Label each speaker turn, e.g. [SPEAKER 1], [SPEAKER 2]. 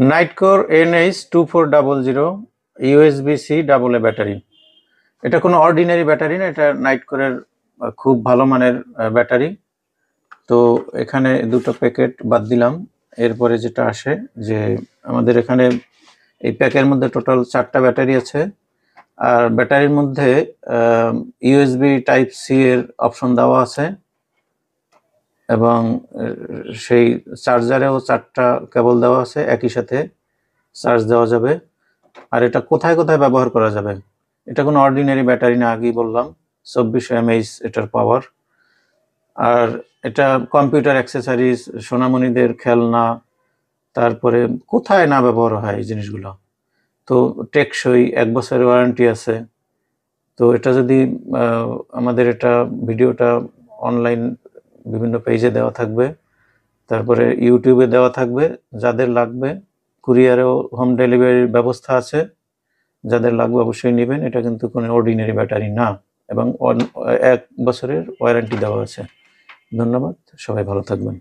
[SPEAKER 1] নাইটকোর NH2400 USB-C AA battery. এটা কোনো ordinary battery না, এটা নাইটকোরের খুব ভালো মানের ব্যাটারি। তো এখানে দুটো প্যাকেট বাদ দিলাম। এরপরে যেটা আসে যে আমাদের এখানে এই প্যাকের মধ্যে টোটাল 4টা ব্যাটারি আছে। আর ব্যাটারির মধ্যে USB Type-C এর অপশন দেওয়া আছে এবং সেই চার্জারেও 4টা কেবল দেওয়া আছে, একই সাথে চার্জ দেওয়া যাবে। আর এটা কোথায় কোথায় ব্যবহার করা যাবে, এটা কোনো অর্ডিনারি ব্যাটারি না, আগেই বললাম 2400 mAh এটার পাওয়ার। আর এটা কম্পিউটার অ্যাক্সেসরিজ, সোনামণিদের খেলনা, তারপরে কোথায় না ব্যবহার হয় এই জিনিসগুলো। তো টেকসই, 1 বছরের ওয়ারেন্টি আছে। তো এটা যদি আমাদের এটা ভিডিওটা অনলাইন বিভিন্ন পেজে দেওয়া থাকবে, তারপরে ইউটিউবে দেওয়া থাকবে। যাদের লাগবে কুরিয়ারেও হোম ডেলিভারির ব্যবস্থা আছে, যাদের লাগবে অবশ্যই নেবেন। এটা কিন্তু কোনো অর্ডিনারি ব্যাটারি না এবং 1 বছরের ওয়ারেন্টি দেওয়া আছে। ধন্যবাদ, সবাই ভালো থাকবেন।